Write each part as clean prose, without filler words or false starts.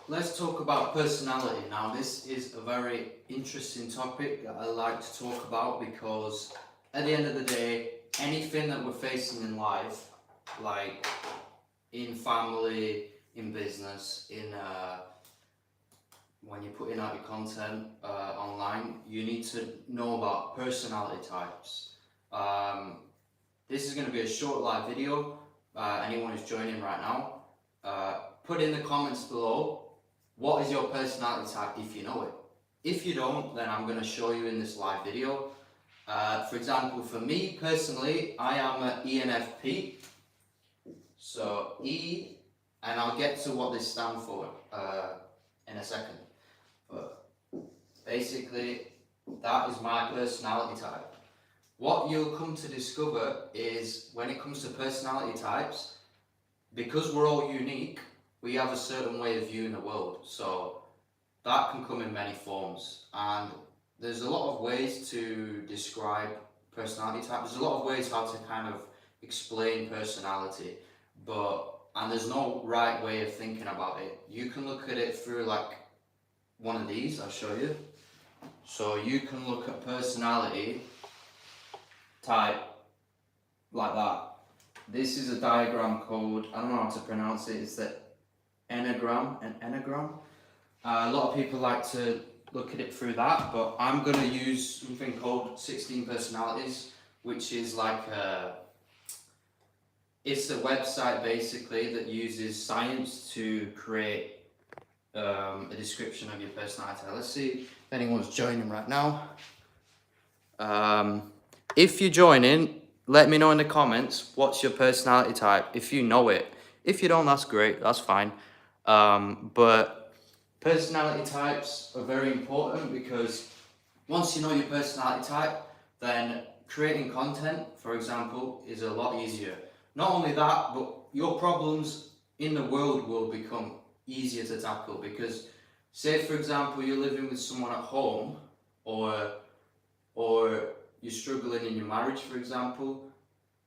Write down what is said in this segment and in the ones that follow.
let's talk about personality. Now, this is a very interesting topic that I like to talk about because at the end of the day, anything that we're facing in life, like in family, in business, in when you're putting out your content online, you need to know about personality types. This is going to be a short live video. Anyone who's joining right now, put in the comments below what is your personality type if you know it. If you don't, then I'm going to show you in this live video. For example, for me personally, I am an ENFP. So E, and I'll get to what this stands for in a second. But basically, that is my personality type. What you'll come to discover is when it comes to personality types, because we're all unique, we have a certain way of viewing the world. So that can come in many forms. And there's a lot of ways to describe personality type. There's a lot of ways how to kind of explain personality. And there's no right way of thinking about it. You can look at it through like one of these, I'll show you. So you can look at personality type like that. This is a diagram called, I don't know how to pronounce it, it's the enneagram. A lot of people like to look at it through that, but I'm going to use something called 16 personalities, which is like it's a website basically that uses science to create a description of your personality. Let's see if anyone's joining right now. If you're joining, let me know in the comments what's your personality type, if you know it. If you don't, that's great, that's fine. But personality types are very important because once you know your personality type, then creating content, for example, is a lot easier. Not only that, but your problems in the world will become easier to tackle because, say for example, you're living with someone at home or you're struggling in your marriage, for example.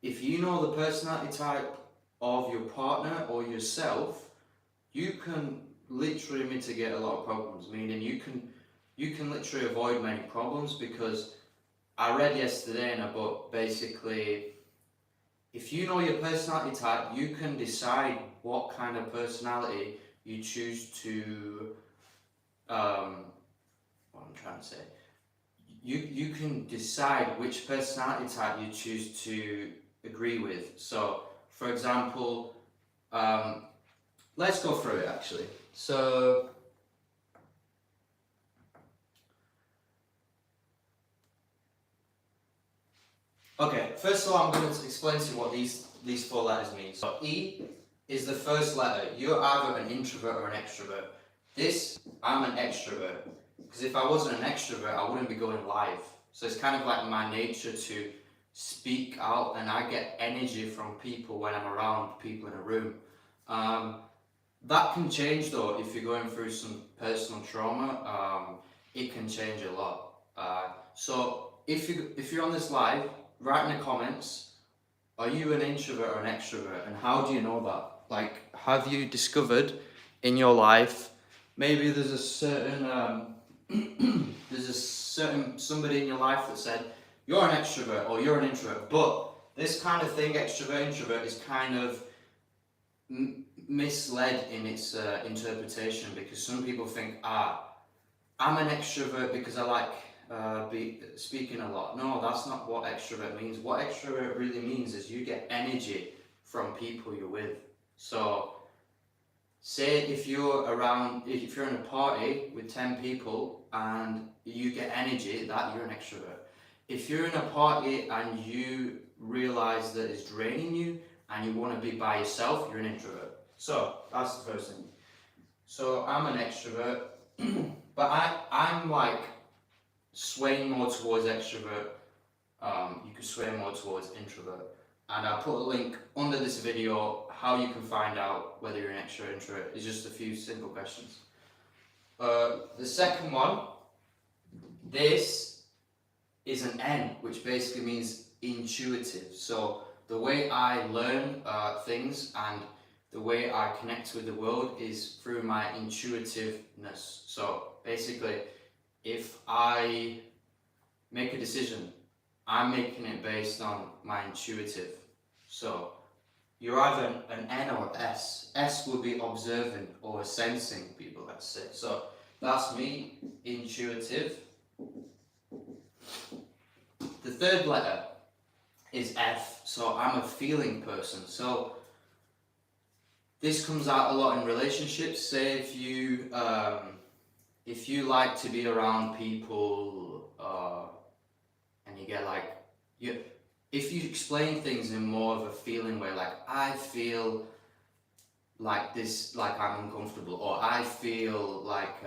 If you know the personality type of your partner or yourself, you can literally mitigate a lot of problems. Meaning you can literally avoid many problems, because I read yesterday in a book, basically, if you know your personality type, you can decide what kind of personality you choose to, what I'm trying to say, you can decide which personality type you choose to agree with. So, for example, let's go through it actually. So, okay, first of all, I'm going to explain to you what these four letters mean. So E is the first letter. You're either an introvert or an extrovert. I'm an extrovert, because if I wasn't an extrovert, I wouldn't be going live. So it's kind of like my nature to speak out, and I get energy from people when I'm around people in a room. That can change though if you're going through some personal trauma. It can change a lot. So if you're on this live, write in the comments, are you an introvert or an extrovert, and how do you know that? Like, have you discovered in your life, maybe there's a certain somebody in your life that said you're an extrovert or you're an introvert, but this kind of thing, extrovert, introvert, is kind of misled in its interpretation, because some people think, I'm an extrovert because I like speaking a lot. No, that's not what extrovert means. What extrovert really means is you get energy from people you're with. So, say if you're in a party with 10 people and you get energy, that you're an extrovert. If you're in a party and you realize that it's draining you and you want to be by yourself, you're an introvert. So, that's the first thing. So, I'm an extrovert, but I'm like swaying more towards extrovert. You could sway more towards introvert. And I'll put a link under this video how you can find out whether you're an extrovert or introvert. It's just a few simple questions. The second one, this is an N, which basically means intuitive. So the way I learn things and the way I connect with the world is through my intuitiveness. So basically, if I make a decision, I'm making it based on my intuitive. So you're either an N or S. S would be observing or sensing people, let's say. So that's me, intuitive. The third letter is F, so I'm a feeling person. So this comes out a lot in relationships. Say if you like to be around people and you get like, if you explain things in more of a feeling way, like I feel like this, like I'm uncomfortable, or I feel like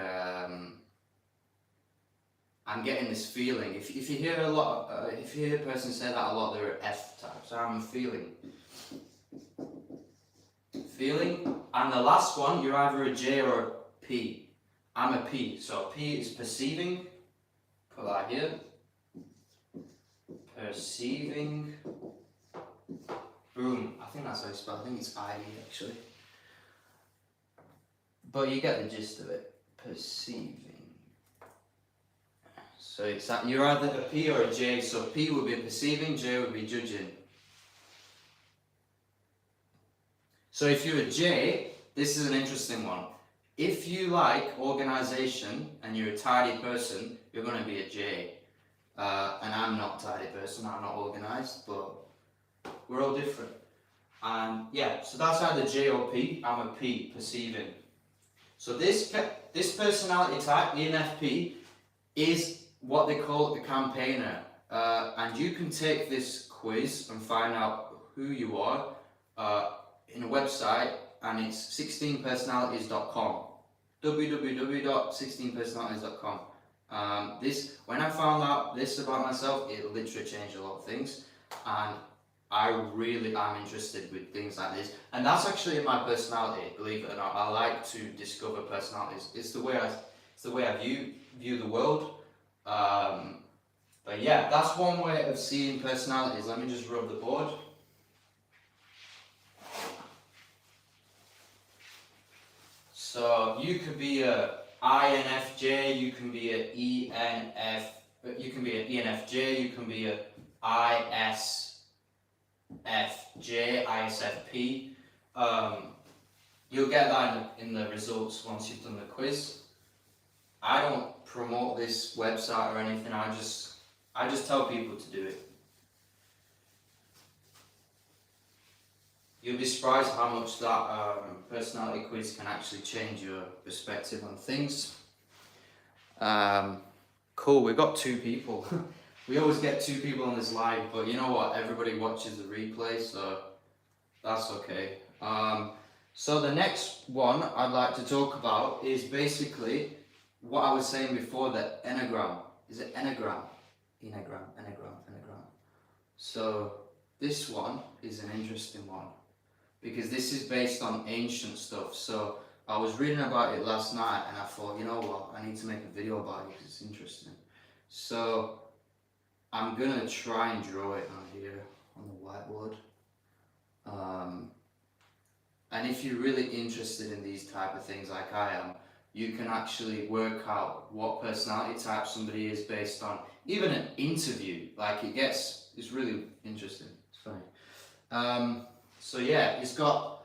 I'm getting this feeling. If you hear a lot, if you hear a person say that a lot, they're F types. So I'm feeling, and the last one, you're either a J or a P. I'm a P, so P is perceiving. Put that here. Perceiving. Boom. I think that's how you spell it. I think it's I actually. But you get the gist of it. Perceiving. So it's that you're either a P or a J. So P would be perceiving, J would be judging. So if you're a J, this is an interesting one. If you like organisation and you're a tidy person, you're going to be a J. And I'm not a tidy person, I'm not organised, but we're all different. And yeah, so that's either J or P. I'm a P, perceiving. So this personality type, ENFP, is what they call a campaigner. And you can take this quiz and find out who you are in a website, and it's 16personalities.com. www.16personalities.com. When I found out this about myself, it literally changed a lot of things, and I really am interested with things like this, and that's actually my personality. Believe it or not, I like to discover personalities. It's the way I view the world. But yeah, that's one way of seeing personalities. Let me just rub the board. So you could be a INFJ, you can be an ENFJ, you can be a ISFP. You'll get that in the results once you've done the quiz. I don't promote this website or anything. I just tell people to do it. You'll be surprised how much that personality quiz can actually change your perspective on things. Cool, we've got 2 people. We always get 2 people on this live, but you know what? Everybody watches the replay, so that's okay. So the next one I'd like to talk about is basically what I was saying before, the Enneagram. Is it Enneagram? Enneagram. So this one is an interesting one, because this is based on ancient stuff. So I was reading about it last night and I thought, you know what, I need to make a video about it because it's interesting. So I'm gonna try and draw it on here on the whiteboard. And if you're really interested in these type of things like I am, you can actually work out what personality type somebody is based on even an interview. Like it's really interesting. It's funny. So yeah, it's got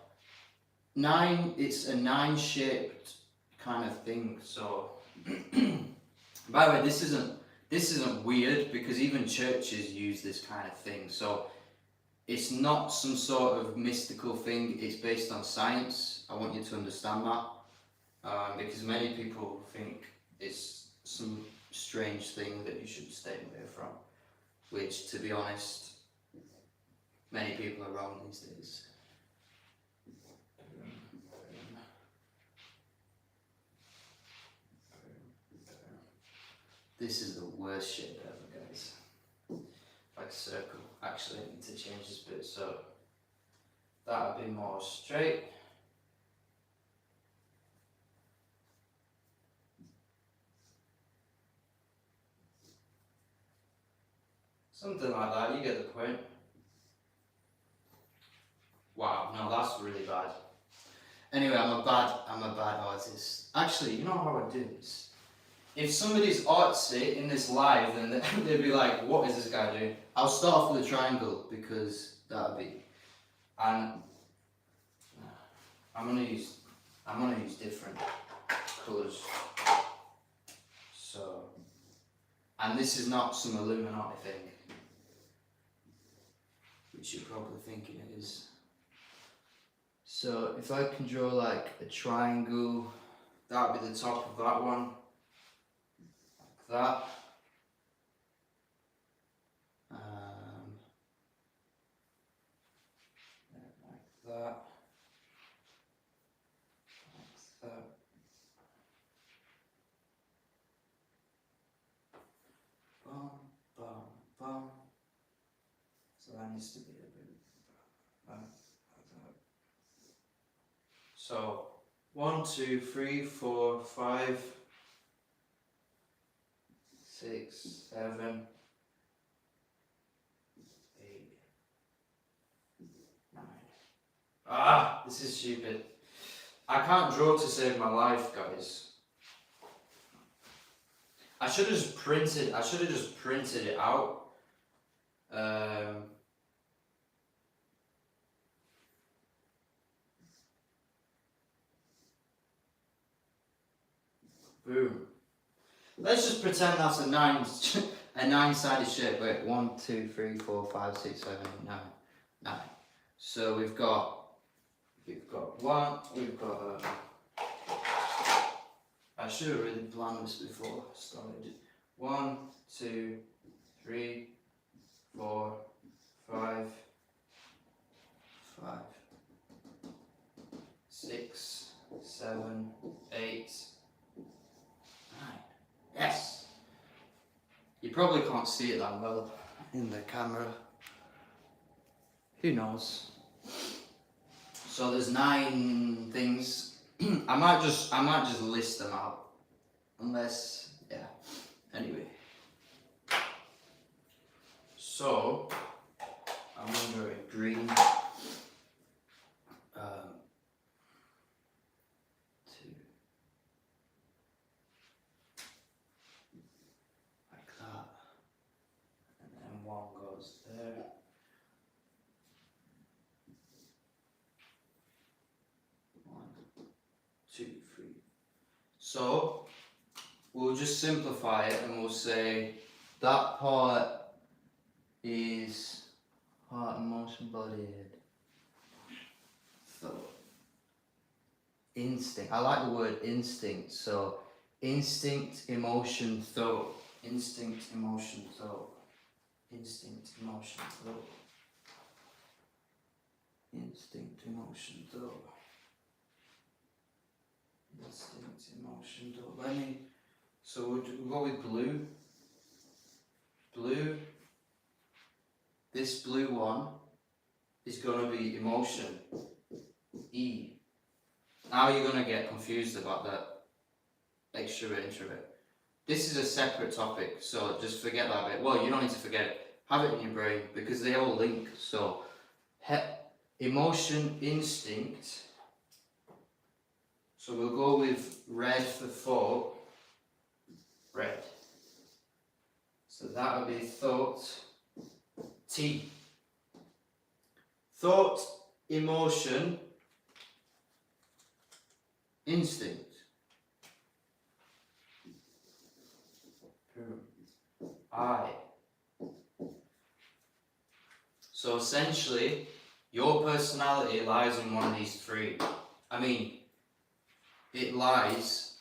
9, it's a 9-shaped kind of thing. So by the way, this isn't weird, because even churches use this kind of thing. So it's not some sort of mystical thing, it's based on science. I want you to understand that, because many people think it's some strange thing that you should stay away from, which, to be honest, many people are wrong these days. This is the worst shape ever, guys. Like a circle. Actually, I need to change this bit so that would be more straight. Something like that, you get the point. Wow, no, that's really bad. Anyway, I'm a bad artist. Actually, you know how I do this? If somebody's artsy in this live, then they'd be like, what is this guy doing? I'll start off with a triangle because that'd be, and I'm gonna use different colours. So, and this is not some Illuminati thing, which you're probably thinking it is. So if I can draw like a triangle, that would be the top of that one, like that. Like that. Like that. Bum, bum, bum. So that needs to be a bit like that. So 1, 2, 3, 4, 5, 6, 7, 8, 9. Ah, this is stupid. I can't draw to save my life, guys. I should have just printed it out. Boom. Let's just pretend that's a nine-sided shape. Wait, 1, 2, 3, 4, 5, 6, 7, 8, 9. 9. So we've got one. We've got. I should have really planned this before I started. 1, 2, 3, 4, 5, 5, 6, 7, 8, 9. Yes! You probably can't see it that well in the camera. Who knows? So there's 9 things. I might just list them out. Unless, yeah. Anyway. So I'm under a green. 2. Like that. And then 1 goes there. 1, 2, 3. So we'll just simplify it and we'll say that part is heart, emotion, body, head. Thought. Instinct. I like the word instinct. So instinct, emotion, thought. Instinct, emotion, thought. Instinct, emotion, thought. Instinct, emotion, thought. Instinct, emotion, thought. So we'll go with blue. Blue. This blue one is going to be emotion. E. Now you're going to get confused about that extrovert, introvert. This is a separate topic, so just forget that bit. Well, you don't need to forget it. Have it in your brain because they all link. So, emotion, instinct. So we'll go with red for thought. Red. So that would be thought. T. Thought, emotion, instinct. I. So essentially, your personality lies in one of these 3. I mean, it lies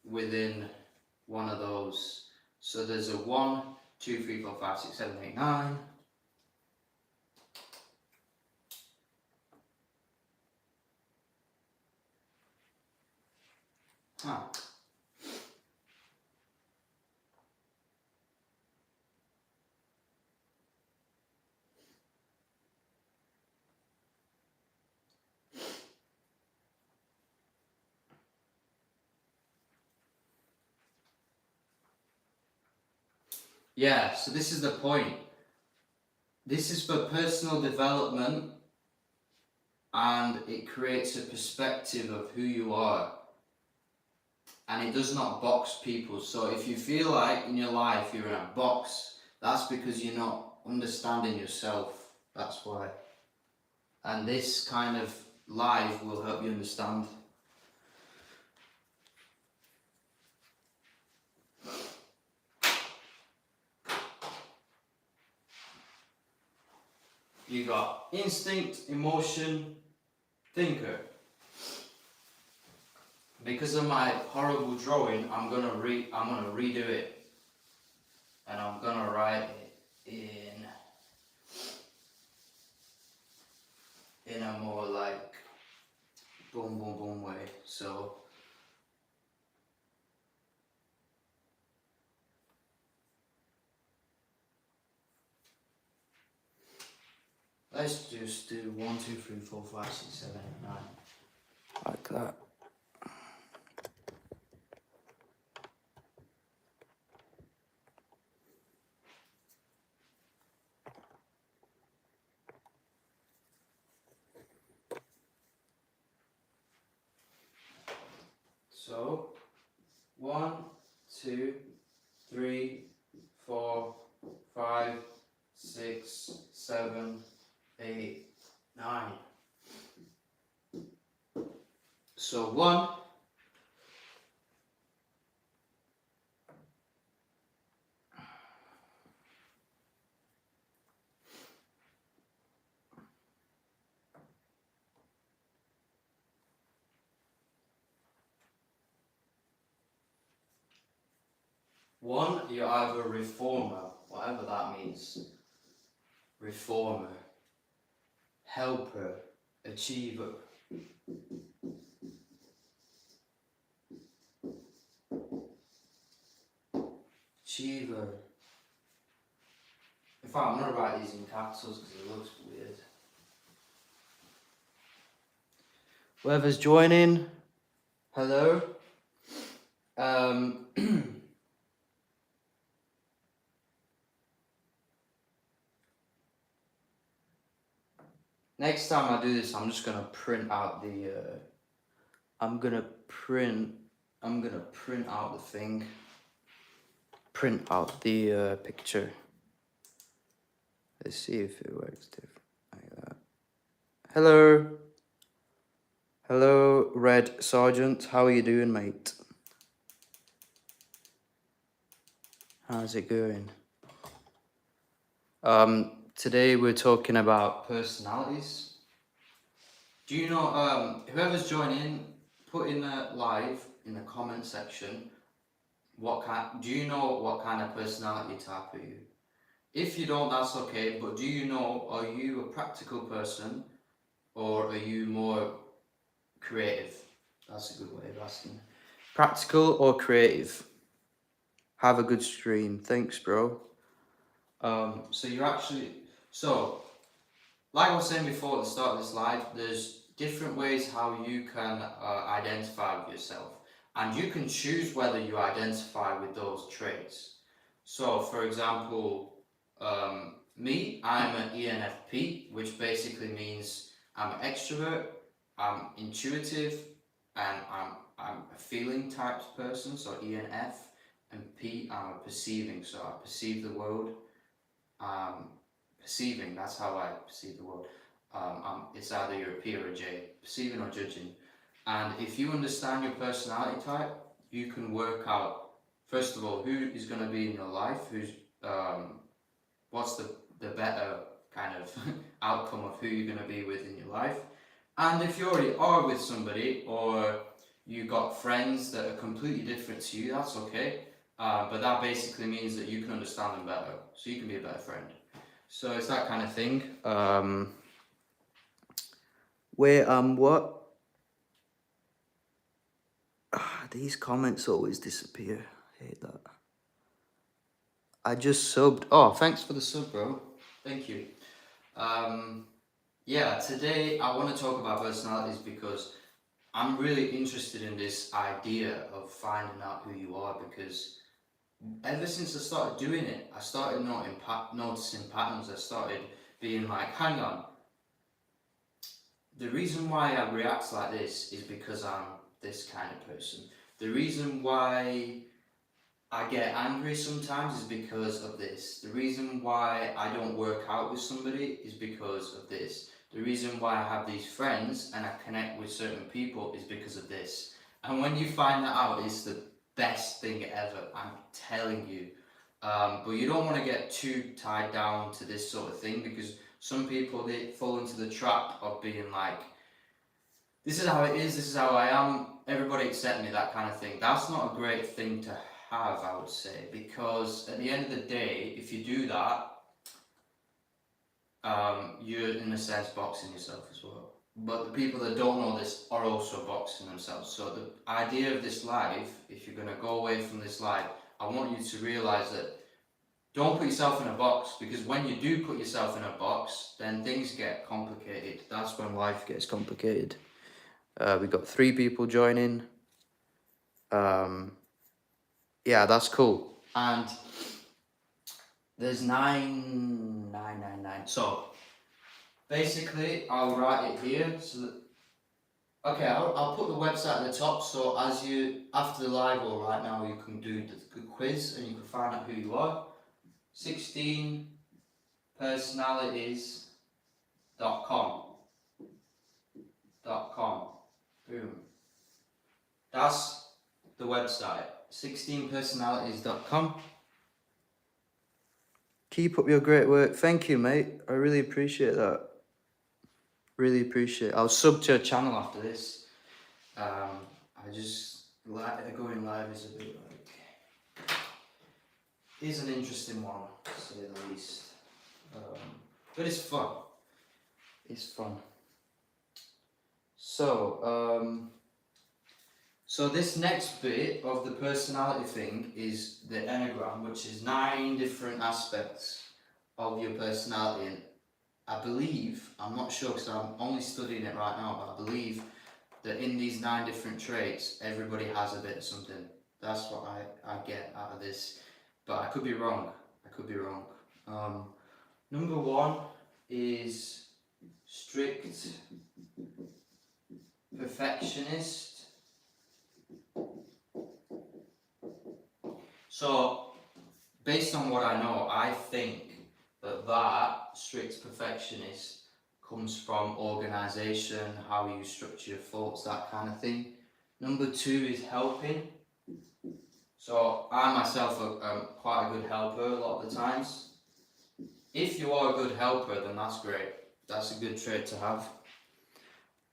within one of those. So there's a 1, 2, 3, 4, 5, 6, 7, 8, 9. Huh. Yeah, so this is the point. This is for personal development. and it creates a perspective of who you are, and it does not box people. So if you feel like in your life you're in a box, that's because you're not understanding yourself. That's why. And this kind of live will help you understand. You got instinct, emotion, thinker. Because of my horrible drawing, I'm gonna redo it, and I'm gonna write it in a more like boom boom boom way. So let's just do 1, 2, 3, 4, 5, 6, 7, 8, 9. Like that. So 1, 2, 3, 4, 5, 6, 7, 8, 9. So 1, you're either a reformer, whatever that means. Reformer, helper, achiever. Achiever. In fact, I'm going to write these in capitals because it looks weird. Whoever's joining, hello. Next time I do this, I'm just gonna print out the. I'm gonna print out the thing. Print out the picture. Let's see if it works different like that. Hello. Hello, Red Sergeant. How are you doing, mate? How's it going? Today we're talking about personalities. Do you know, whoever's joining, put in a live in the comment section, do you know what kind of personality type are you? If you don't, that's okay, but do you know, are you a practical person or are you more creative? That's a good way of asking. Practical or creative? Have a good stream. Thanks, bro. So like I was saying before at the start of this live, there's different ways how you can identify with yourself, and you can choose whether you identify with those traits. So for example, me, I'm an ENFP, which basically means I'm an extrovert, I'm intuitive, and I'm a feeling type person, so ENF, and P, I'm a perceiving, so I perceive the world. Perceiving, that's how I perceive the world. It's either you're a P or a J, perceiving or judging. And if you understand your personality type, you can work out, first of all, who is going to be in your life, what's the better kind of outcome of who you're going to be with in your life. And if you already are with somebody, or you got friends that are completely different to you, that's okay. But that basically means that you can understand them better, so you can be a better friend. So it's that kind of thing. What? These comments always disappear. I hate that. I just subbed. Oh, thanks for the sub, bro. Thank you. Yeah, today I want to talk about personalities because I'm really interested in this idea of finding out who you are, because ever since I started doing it, I started noticing patterns. I started being like, hang on, the reason why I react like this is because I'm this kind of person. The reason why I get angry sometimes is because of this. The reason why I don't work out with somebody is because of this. The reason why I have these friends and I connect with certain people is because of this. And when you find that out, it's the best thing ever, I'm telling you. But you don't want to get too tied down to this sort of thing, because some people, they fall into the trap of being like, this is how it is, this is how I am, everybody accept me, that kind of thing. That's not a great thing to have, I would say, because at the end of the day, if you do that, you're in a sense boxing yourself as well. But the people that don't know this are also boxing themselves. So the idea of this live, if you're going to go away from this live, I want you to realise that don't put yourself in a box, because when you do put yourself in a box, then things get complicated. That's when life gets complicated. We've got 3 people joining. Yeah, that's cool. And there's 999. So basically, I'll write it here. So that, okay, I'll put the website at the top. So as you, after the live or right now, you can do the quiz and you can find out who you are. 16personalities.com. Boom. That's the website. 16personalities.com. Keep up your great work. Thank you, mate. I really appreciate that. Really appreciate it. I'll sub to your channel after this. I just like going live is a bit like, is an interesting one, to say the least. But it's fun. It's fun. So this next bit of the personality thing is the Enneagram, which is 9 different aspects of your personality. And I believe, I'm not sure because I'm only studying it right now, but I believe that in these 9 different traits, everybody has a bit of something. That's what I get out of this. But I could be wrong. Number 1 is strict perfectionist. So, based on what I know, I think that strict perfectionist comes from organisation, how you structure your thoughts, that kind of thing. Number 2 is helping. So I myself am quite a good helper a lot of the times. If you are a good helper, then that's great. That's a good trait to have.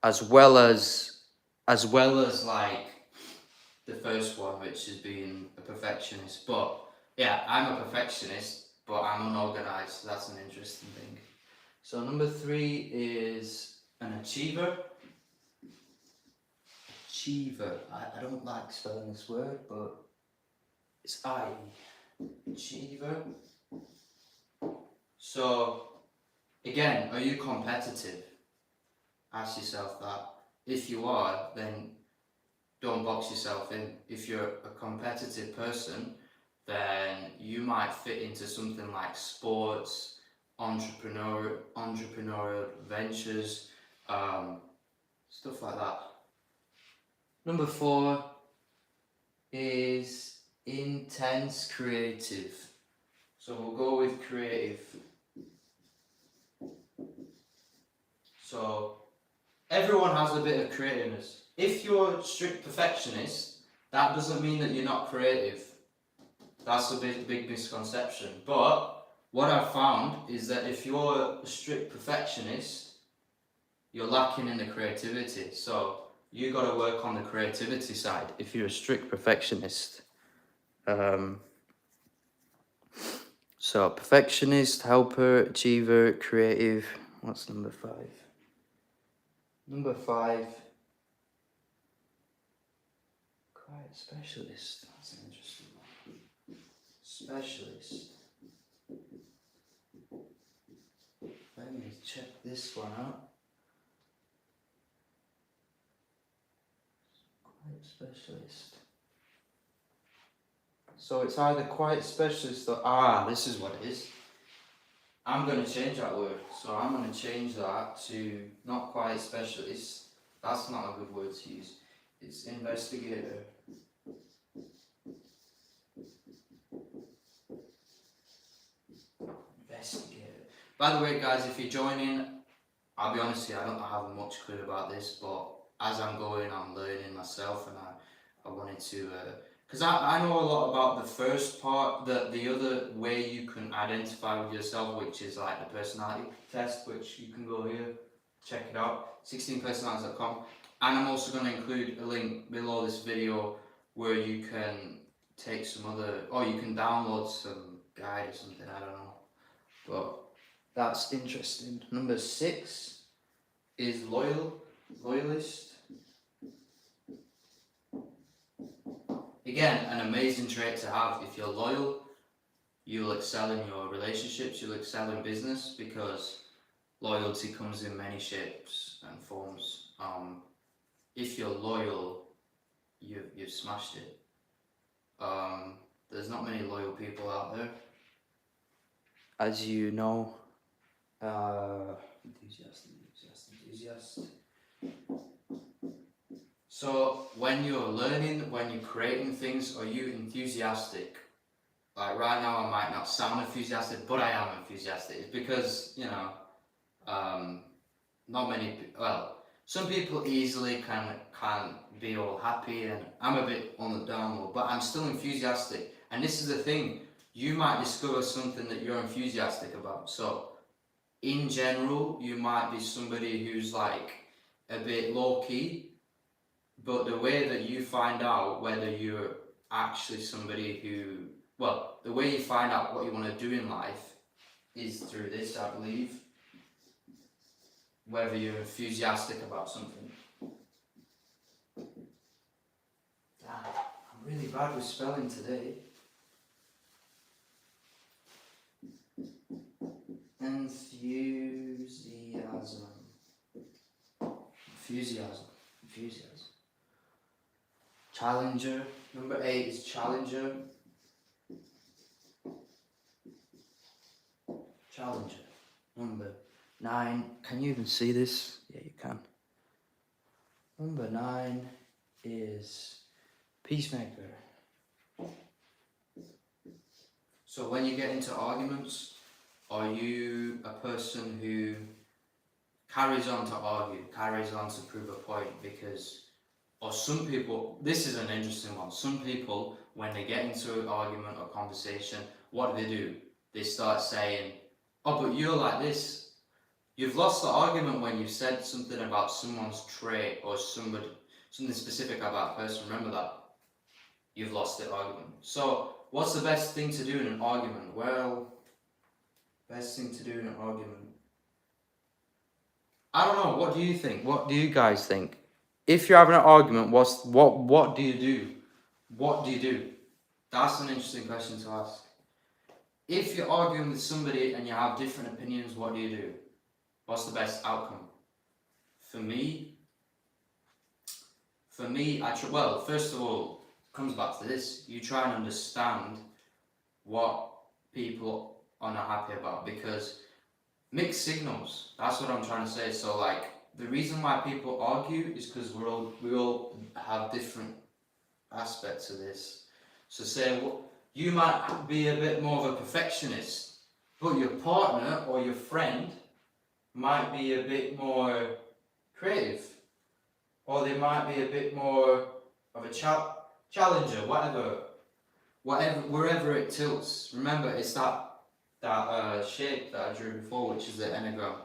As well as like the first one, which is being a perfectionist. But yeah, I'm a perfectionist, but I'm unorganized. So that's an interesting thing. So number 3 is an achiever. I don't like spelling this word, but it's achiever. So again, are you competitive? Ask yourself that. If you are, then don't box yourself in. If you're a competitive person, then you might fit into something like sports, entrepreneurial ventures, stuff like that. Number 4 is intense creative. So we'll go with creative. So everyone has a bit of creativeness. If you're a strict perfectionist, that doesn't mean that you're not creative. That's a big misconception. But what I've found is that if you're a strict perfectionist, you're lacking in the creativity. So you got to work on the creativity side if you're a strict perfectionist. So perfectionist, helper, achiever, creative. What's number 5? Number 5, quiet specialist. That's an interesting one. Specialist. Let me check this one out. Quiet specialist. So it's either quiet specialist or, this is what it is. I'm going to change that word. So I'm going to change that to not quite specialist. That's not a good word to use. It's investigator. Investigator. By the way, guys, if you're joining, I'll be honest with you, I don't have much clue about this, but as I'm going, I'm learning myself, and I wanted to, because I know a lot about the first part, the other way you can identify with yourself, which is like the personality test, which you can go here, check it out, 16personalities.com, and I'm also going to include a link below this video where you can take some other, or you can download some guide or something, I don't know, but that's interesting. Number 6 is loyalist. Again, an amazing trait to have. If you're loyal, you'll excel in your relationships, you'll excel in business, because loyalty comes in many shapes and forms. If you're loyal, you've smashed it. There's not many loyal people out there, as you know. Enthusiast. So when you're learning, when you're creating things, are you enthusiastic? Like right now I might not sound enthusiastic, but I am enthusiastic. It's because, you know, not many, well, some people easily can be all happy, and I'm a bit on the down low, but I'm still enthusiastic. And this is the thing, you might discover something that you're enthusiastic about. So in general, you might be somebody who's like a bit low key, but the way that you find out whether you're actually somebody who, well, the way you find out what you want to do in life is through this, I believe. Whether you're enthusiastic about something. Damn, I'm really bad with spelling today. Enthusiasm. Challenger. Number 8 is challenger. Number 9. Can you even see this? Yeah, you can. Number 9 is peacemaker. So when you get into arguments, are you a person who carries on to argue, carries on to prove a point? Because, or some people, this is an interesting one, some people, when they get into an argument or conversation, what do? They start saying, oh, but you're like this. You've lost the argument when you said something about someone's trait or something specific about a person. Remember that. You've lost the argument. So, what's the best thing to do in an argument? Well, best thing to do in an argument. I don't know. What do you think? What do you guys think? If you're having an argument, what do you do? What do you do? That's an interesting question to ask. If you're arguing with somebody and you have different opinions, what do you do? What's the best outcome? For me, well, first of all, it comes back to this. You try and understand what people are not happy about, because mixed signals, that's what I'm trying to say. So like, the reason why people argue is because we all have different aspects of this. So say, you might be a bit more of a perfectionist, but your partner or your friend might be a bit more creative, or they might be a bit more of a challenger, wherever it tilts. Remember, it's that shape that I drew before, which is the enneagram.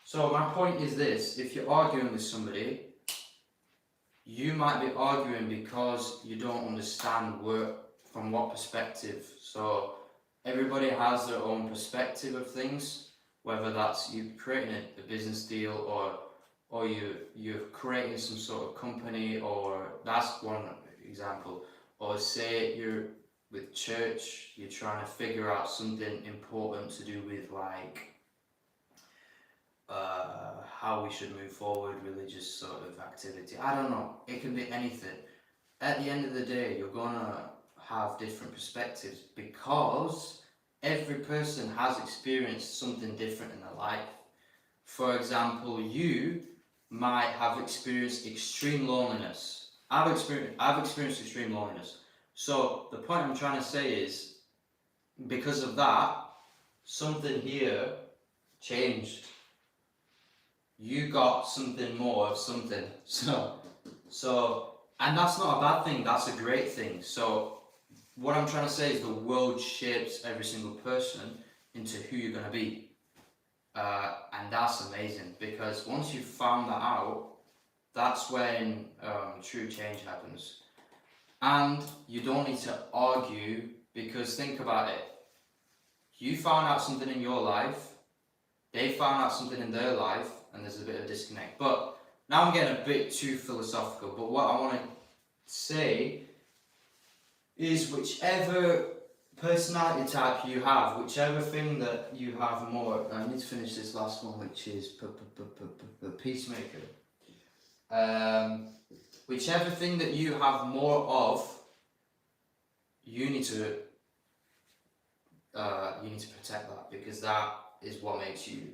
So my point is this: if you're arguing with somebody, you might be arguing because you don't understand from what perspective. So everybody has their own perspective of things, whether that's you creating a business deal, or you're creating some sort of company, or that's one example. Or say you're with church, you're trying to figure out something important to do with like how we should move forward, religious sort of activity. I don't know, it can be anything. At the end of the day, you're gonna have different perspectives, because every person has experienced something different in their life. For example, you might have experienced extreme loneliness. I've experienced extreme loneliness. So the point I'm trying to say is, because of that, something here changed. You got something more of something. So, and that's not a bad thing, that's a great thing. So what I'm trying to say is the world shapes every single person into who you're going to be. And that's amazing, because once you've found that out, that's when true change happens. And you don't need to argue, because think about it. You found out something in your life, they found out something in their life, and there's a bit of a disconnect. But now I'm getting a bit too philosophical, but what I want to say is, whichever personality type you have, whichever thing that you have more, I need to finish this last one, which is the peacemaker. Whichever thing that you have more of, you need to protect that, because that is what makes you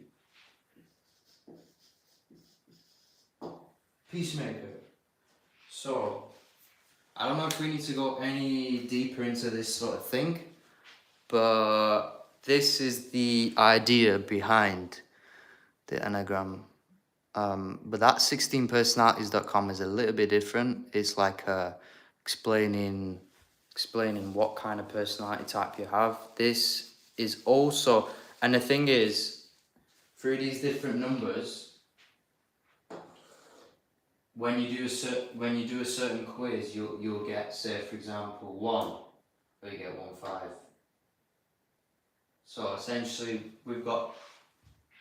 peacemaker. So I don't know if we need to go any deeper into this sort of thing, but this is the idea behind the Enneagram. But that 16personalities.com is a little bit different. It's like explaining what kind of personality type you have. This is also, and the thing is, through these different numbers, when you do a certain quiz, you'll get, say for example, 1, or you get 1, 5. So essentially, we've got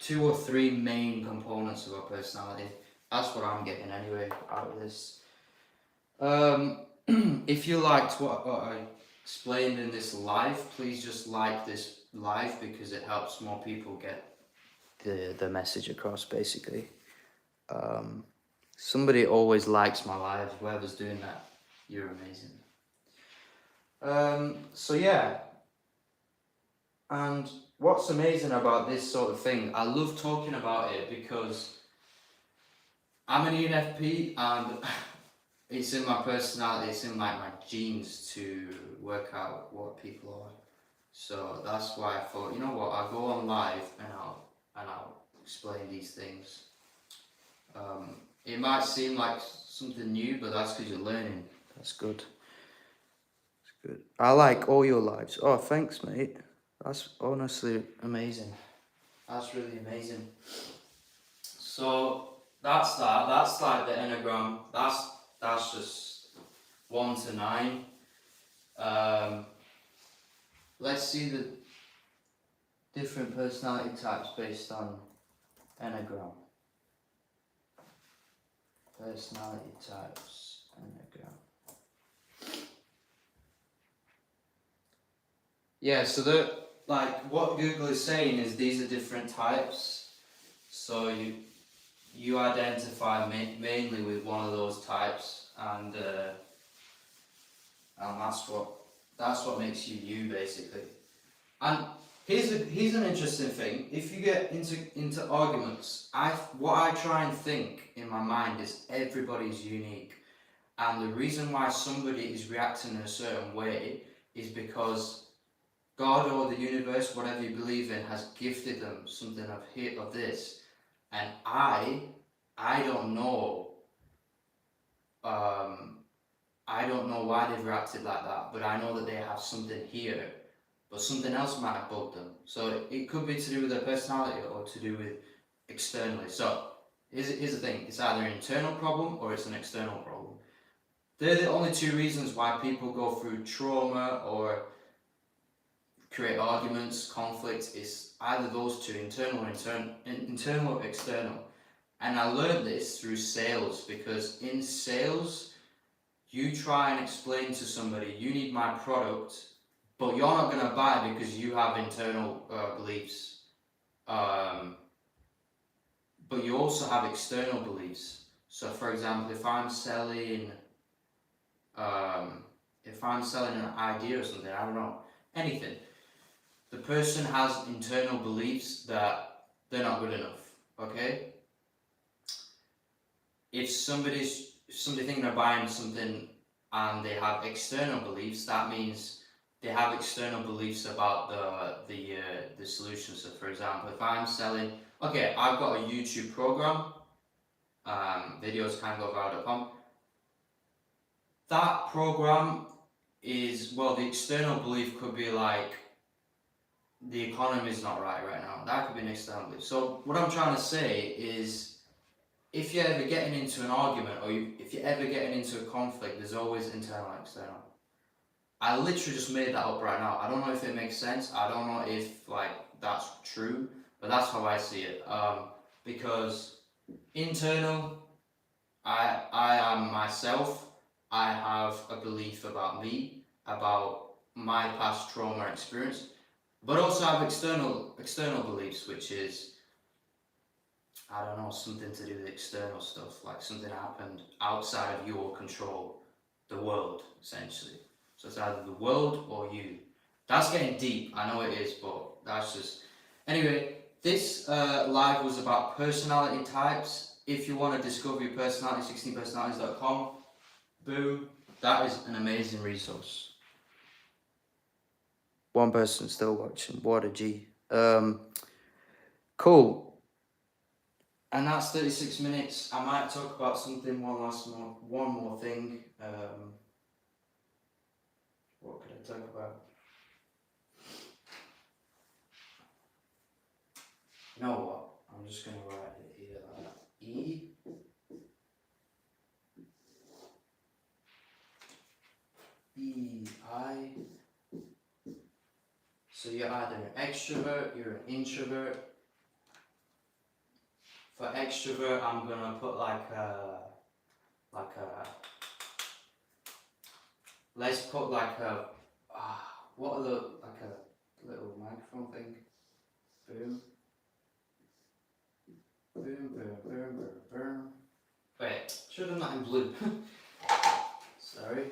2 or 3 main components of our personality. That's what I'm getting anyway out of this. If you liked what I explained in this live, please just like this live, because it helps more people get the message across, basically. Somebody always likes my lives. Whoever's doing that, you're amazing. So yeah. And what's amazing about this sort of thing, I love talking about it, because I'm an ENFP, and it's in my personality, it's in like my genes to work out what people are. So that's why I thought, you know what, I'll go on live and I'll explain these things. It might seem like something new, but that's because you're learning. That's good. That's good. I like all your lives. Oh, thanks, mate. That's honestly amazing. That's really amazing. So that's that. That's like the Enneagram. That's just 1 to 9. Let's see the different personality types based on Enneagram. Personality types, Enneagram. Yeah, so like what Google is saying is these are different types. So you identify mainly with one of those types, and that's what makes you you, basically. And here's an interesting thing. If you get into arguments, what I try and think in my mind is everybody's unique, and the reason why somebody is reacting in a certain way is because God or the universe, whatever you believe in, has gifted them something of this, and I don't know. I don't know why they've reacted like that, but I know that they have something here, but something else might have bugged them. So it could be to do with their personality or to do with externally. So here's the thing: it's either an internal problem or it's an external problem. They're the only 2 reasons why people go through trauma or create arguments, conflicts. Is either those 2, internal or external. And I learned this through sales, because in sales, you try and explain to somebody, you need my product, but you're not going to buy because you have internal beliefs. But you also have external beliefs. So for example, if I'm selling an idea or something, I don't know, anything, the person has internal beliefs that they're not good enough. Okay? If somebody thinking they're buying something and they have external beliefs, that means they have external beliefs about the solution. So, for example, if I'm selling, okay, I've got a YouTube program, videos can go viral.com. That program is, well, the external belief could be like the economy is not right now. That could be an external belief. So, what I'm trying to say is, if you're ever getting into an argument or if you're ever getting into a conflict, there's always internal and external. I literally just made that up right now. I don't know if it makes sense. I don't know if like that's true, but that's how I see it. Because internal, I am myself. I have a belief about me, about my past trauma experience, but also I have external beliefs, which is, I don't know, something to do with external stuff, like something happened outside of your control, the world, essentially. So it's either the world or you. That's getting deep, I know it is, but that's just... Anyway, this live was about personality types. If you want to discover your personality, 16personalities.com. Boom. That is an amazing resource. One person still watching, what a G. Cool. And that's 36 minutes. I might talk about something, one more thing. What could I talk about? You know what? I'm just going to write it here like that. E-I. So you're either an extrovert, you're an introvert. For extrovert, I'm going to put let's put like a, what are the, like a little microphone thing. Boom. Boom, boom, boom, boom, boom. Wait, should have done that in blue. Sorry.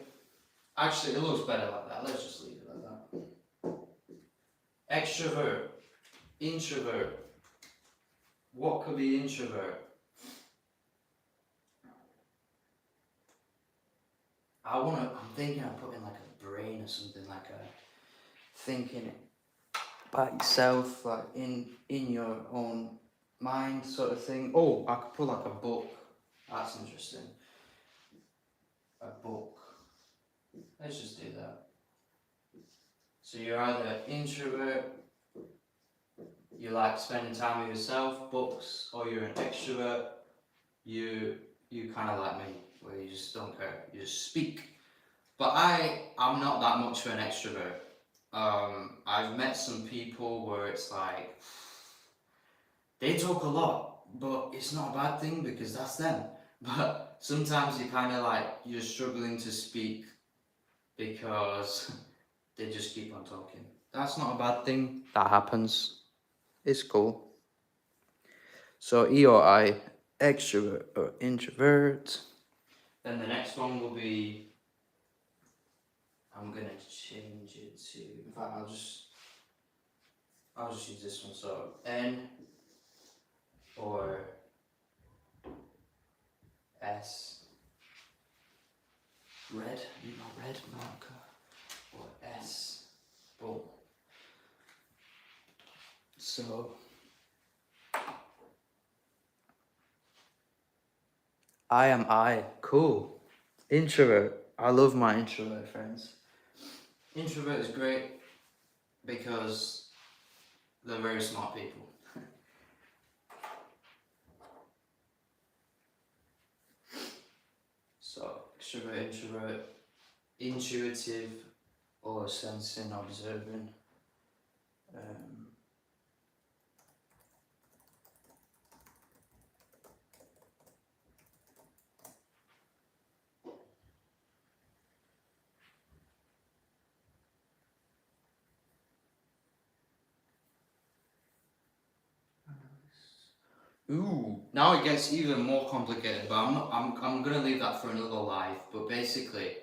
Actually, it looks better like that. Let's just leave it like that. Extrovert. Introvert. What could be introvert? I'm thinking of putting like a brain or something, like a thinking about yourself, like in your own mind sort of thing. Oh, I could put like a book. That's interesting. A book. Let's just do that. So you're either introvert, you like spending time with yourself, books, or you're an extrovert, you kind of like me, where you just don't care, you just speak. But I'm not that much of an extrovert. I've met some people where it's like, they talk a lot, but it's not a bad thing because that's them. But sometimes you kind of like, you're struggling to speak because they just keep on talking. That's not a bad thing. That happens. It's cool. So E or I, extrovert or introvert. Then the next one will be, I'm gonna change it to, in fact I'll just use this one. So N or S, red marker, or S, bull. So I am I, cool. Introvert, I love my introvert friends. Introvert is great because they're very smart people. So extrovert, introvert, intuitive or sensing, observing. Ooh, now it gets even more complicated, but I'm gonna leave that for another live. But basically,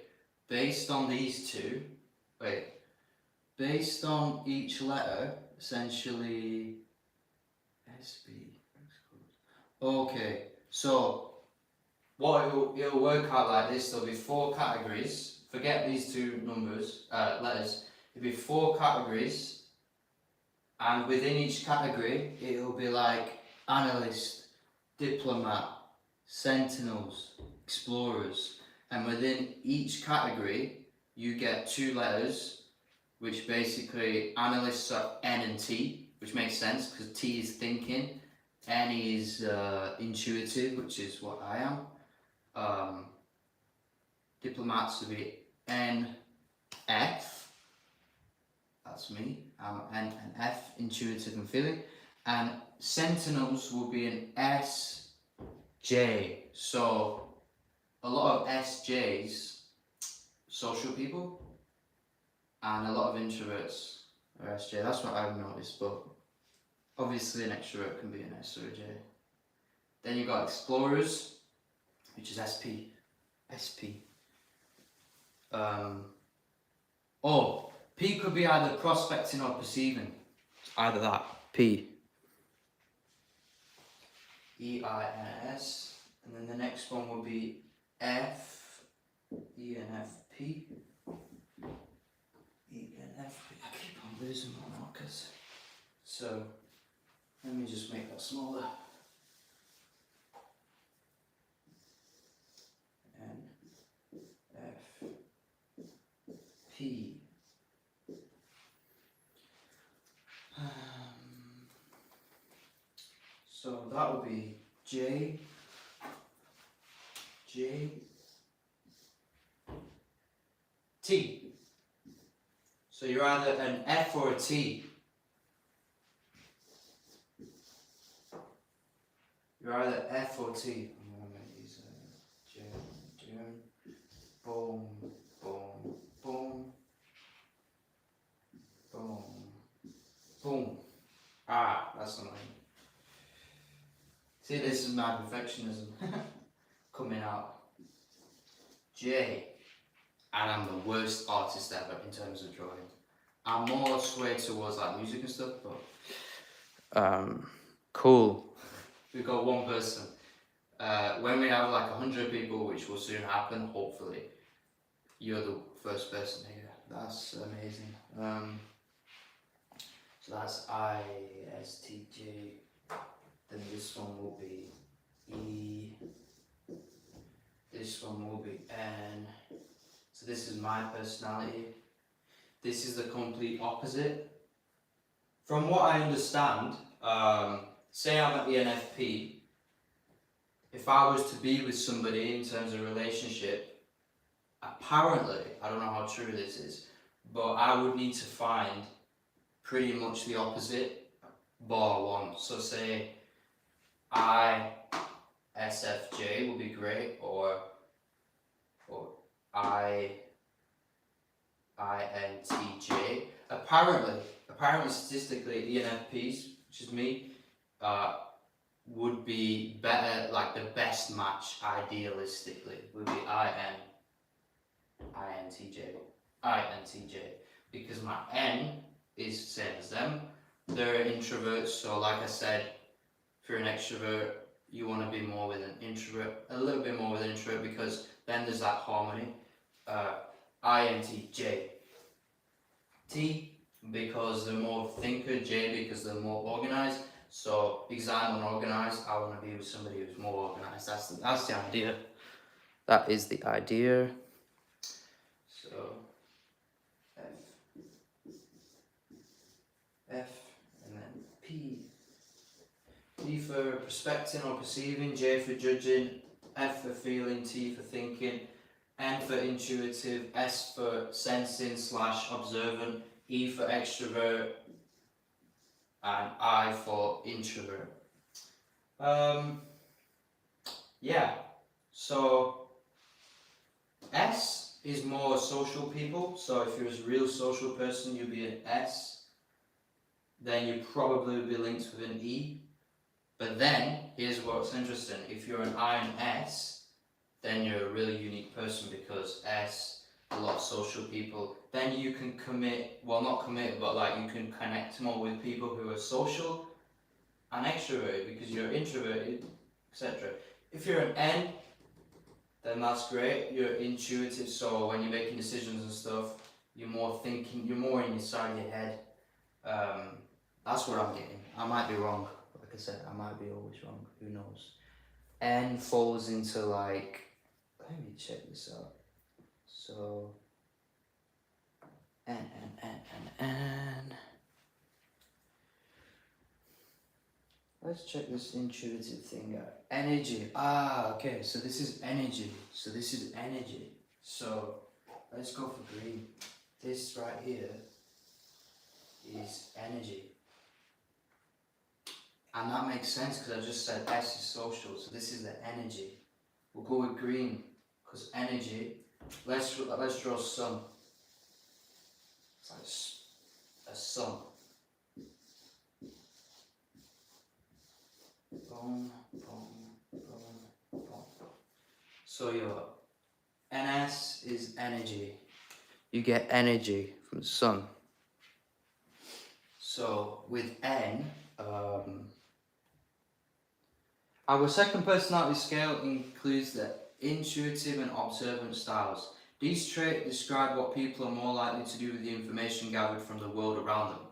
based on these two, based on each letter, essentially, SB. Okay, so what it'll work out like this. There'll be 4 categories. Forget these 2 numbers, letters. There'll be 4 categories, and within each category, it'll be like analyst, diplomat, sentinels, explorers, and within each category, you get 2 letters, which basically analysts are N and T, which makes sense because T is thinking, N is intuitive, which is what I am. Diplomats would be N, F, that's me, I'm N and F, intuitive and feeling, and sentinels will be an S, J. So a lot of SJs, social people, and a lot of introverts are SJ. That's what I've noticed, but obviously an extrovert can be an S or a J. Then you've got explorers, which is SP. SP. P could be either prospecting or perceiving. It's either that. P. EINS. And then the next one will be F. ENFP. ENFP. I keep on losing my markers. So, let me just make that smaller. N, F, P. So that will be J, T. So you're either an F or a T. You're either F or T. I'm going to make these J. Boom, boom, boom, boom, boom. Ah, that's annoying. See, this is my perfectionism coming out. J. And I'm the worst artist ever in terms of drawing. I'm more swayed towards like music and stuff, but cool. We've got 1 person. When we have like 100 people, which will soon happen, hopefully, you're the first person here. That's amazing. So that's ISTJ. Then this one will be E. This one will be N. So this is my personality. This is the complete opposite. From what I understand, say I'm at the ENFP, if I was to be with somebody in terms of relationship, apparently, I don't know how true this is, but I would need to find pretty much the opposite, bar 1. So say ISFJ would be great, or INTJ. Apparently statistically, ENFPs, which is me, would be better, like the best match idealistically would be INTJ, because my N is the same as them. They're introverts, so like I said, if you're an extrovert, you want to be more with an introvert, a little bit more with an introvert, because then there's that harmony. INTJ. T, because they're more thinker. J, because they're more organized. So, because I'm unorganized, I want to be with somebody who's more organized. That's the idea. That is the idea. So, F, and then P. P for prospecting or perceiving, J for judging, F for feeling, T for thinking, N for intuitive, S for sensing / observant, E for extrovert, and I for introvert. Yeah, so S is more social people. So if you're a real social person, you'd be an S. Then you probably would be linked with an E. But then, here's what's interesting. If you're an I and S, then you're a really unique person, because S a lot of social people. Then you can not commit, but like you can connect more with people who are social and extroverted because you're introverted, etc. If you're an N, then that's great. You're intuitive, so when you're making decisions and stuff, you're more thinking, you're more in your side of your head. That's what I'm getting. I might be wrong. Like I said, I might be always wrong. Who knows? N falls into like, let me check this out. So, N. Let's check this intuitive thing out. Energy. Okay. So this is energy. So let's go for green. This right here is energy. And that makes sense because I just said S is social. So this is the energy. We'll go with green because energy. Let's draw sun. It's like a sun. Boom, boom, boom, boom. So your NS is energy. You get energy from the sun. So with N, our second personality scale includes the intuitive and observant styles. These traits describe what people are more likely to do with the information gathered from the world around them.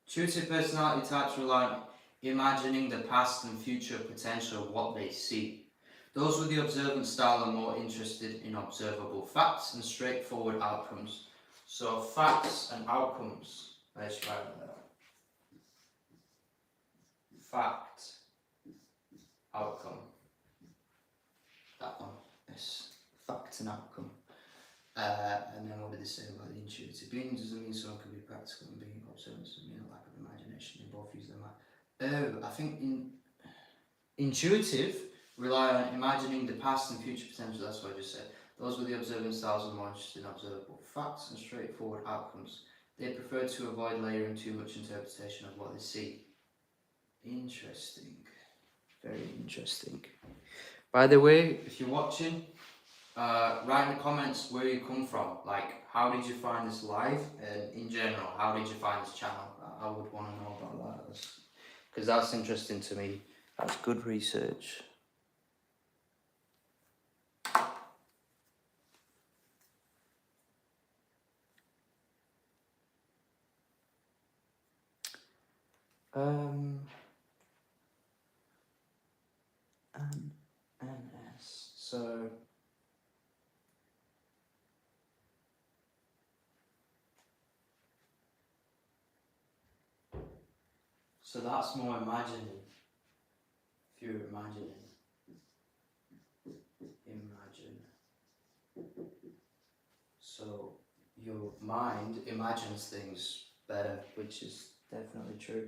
Intuitive personality types rely on imagining the past and future potential of what they see. Those with the observant style are more interested in observable facts and straightforward outcomes. So facts and outcomes. Let's try that. Fact. Outcome. That one. Yes. Fact and outcome. And then what did they say about the intuitive? Being doesn't mean someone can be practical and being observant doesn't mean a lack of imagination. They both use their mind. I think intuitive rely on imagining the past and future potential. That's what I just said. Those with the observant styles are more interested in observable facts and straightforward outcomes. They prefer to avoid layering too much interpretation of what they see. Interesting. Very interesting. By the way, if you're watching, write in the comments where you come from. Like, how did you find this live? And in general, how did you find this channel? I would want to know about that. Because that's interesting to me. That's good research. NS. So that's more imagining. If you're imagining. Imagine. So your mind imagines things better, which is definitely true.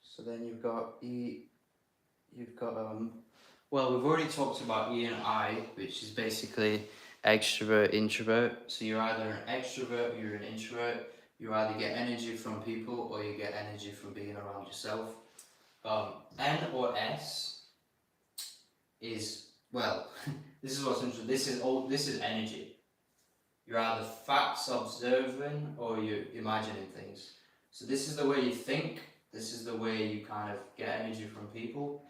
So then you've got well, we've already talked about E and I, which is basically extrovert, introvert. So you're either an extrovert or you're an introvert. You either get energy from people or you get energy from being around yourself. N or S is, well, this is what's interesting. This is energy. You're either facts observing or you're imagining things. So this is the way you think. This is the way you kind of get energy from people.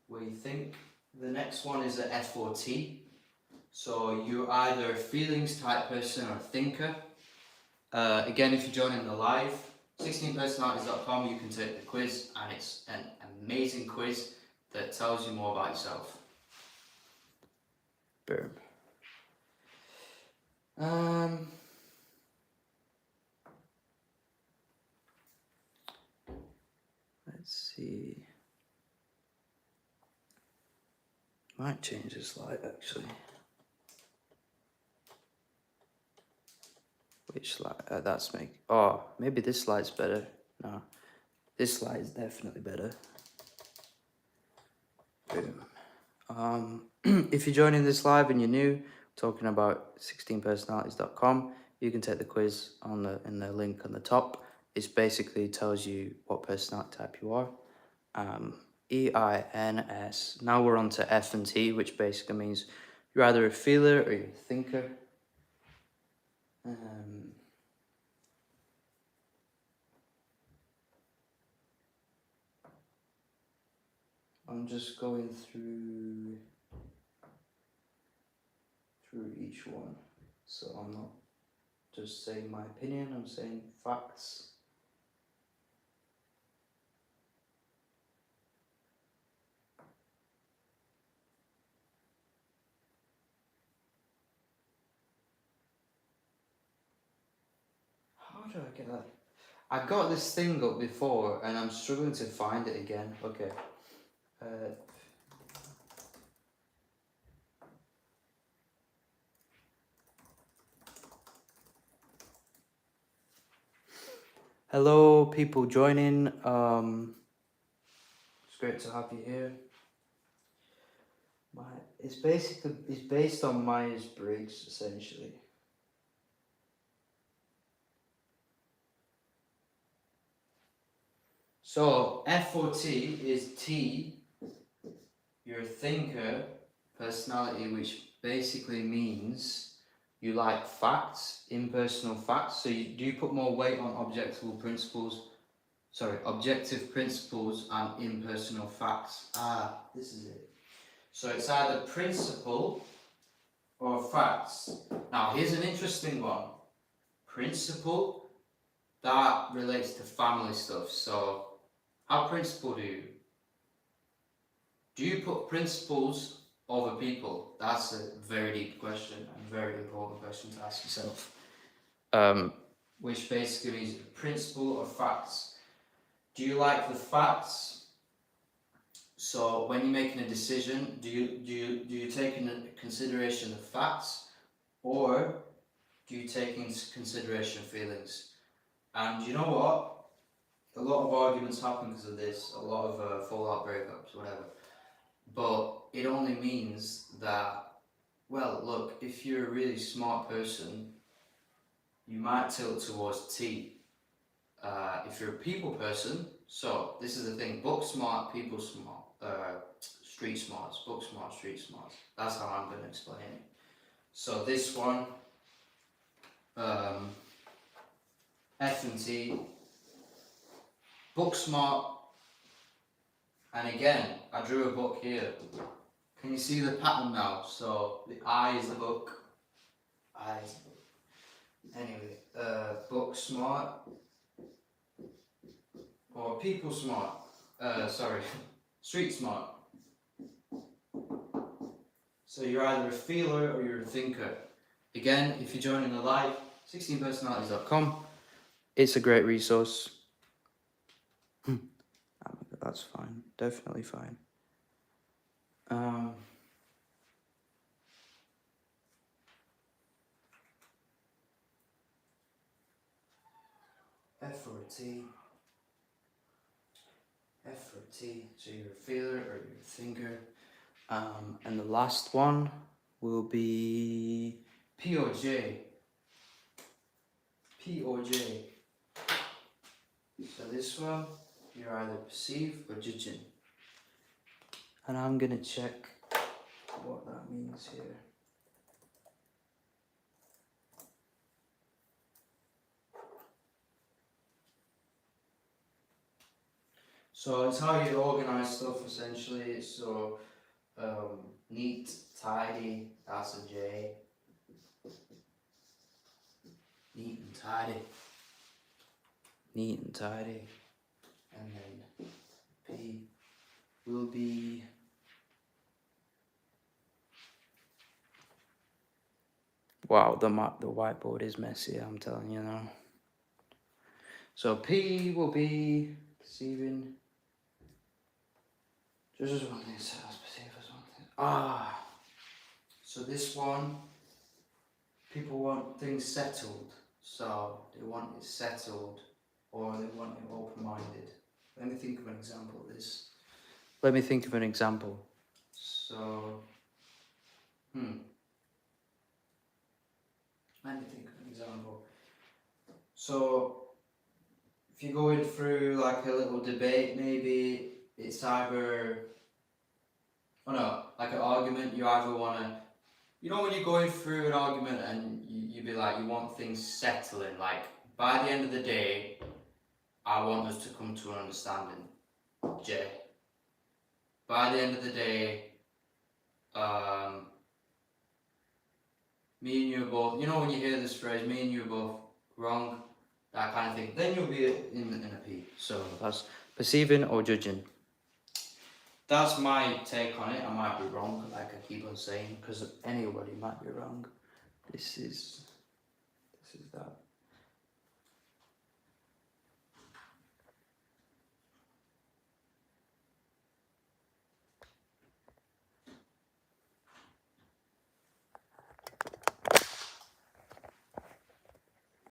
Where you think. The next one is an F4T. So you're either a feelings type person or a thinker. Again, if you're joining the live, 16personalities.com, you can take the quiz, and it's an amazing quiz that tells you more about yourself. Boom. Let's see. Might change the slide actually. Which slide? That's me. Oh, maybe this slide's better. No, this slide is definitely better. Boom. If you're joining this live and you're new, talking about 16personalities.com, you can take the quiz in the link on the top. It basically tells you what personality type you are. EINS. Now we're on to F and T, which basically means you're either a feeler or you're a thinker. I'm just going through each one, so I'm not just saying my opinion, I'm saying facts. How do I get that? I got this thing up before and I'm struggling to find it again. Okay. Hello, people joining. It's great to have you here. It's based on Myers-Briggs essentially. So F4T is T. You're a thinker, personality, which basically means you like facts, impersonal facts. So do you put more weight on objective principles and impersonal facts? This is it. So it's either principle or facts. Now here's an interesting one. Principle, that relates to family stuff. So how principled are you? Do you put principles over people? That's a very deep question and very important question to ask yourself. Which basically means principle or facts. Do you like the facts? So when you're making a decision, do you take into consideration the facts, or do you take into consideration feelings? And you know what? A lot of arguments happen because of this. A lot of fallout breakups, whatever. But it only means that, well, look, if you're a really smart person, you might tilt towards T. If you're a people person, so this is the thing, book smart, people smart, street smarts, book smart, street smarts. That's how I'm going to explain it. So this one, F and T, book smart, and again, I drew a book here. Can you see the pattern now? So the I is the book, I is the book. Anyway, book smart, or people smart, street smart. So you're either a feeler or you're a thinker. Again, if you're joining the live, 16personalities.com. It's a great resource. That's fine, definitely fine. F for a T. F for a T. So you're a feeler or you're a thinker. And the last one will be P or J. P or J. So this one, you're either perceive or judging. And I'm going to check what that means here. So it's how you organise stuff essentially. So neat, tidy, that's a J. Neat and tidy. Neat and tidy. And then P will be wow, the whiteboard is messy, I'm telling you now. So P will be perceiving. Just as one thing, so let's perceive as one thing. So this one, people want things settled. So they want it settled, or they want it open-minded. Let me think of an example of this. Let me think of an example. So, let me think of an example. So, if you're going through like a little debate, maybe it's either, oh no, like an argument, you either want to, you know, when you're going through an argument and you be like, you want things settling, like by the end of the day, I want us to come to an understanding, Jay. By the end of the day, me and you are both, you know, when you hear this phrase, me and you are both wrong, that kind of thing, then you'll be in a P. So that's perceiving or judging. That's my take on it. I might be wrong, like I keep on saying, because anybody might be wrong. This is that.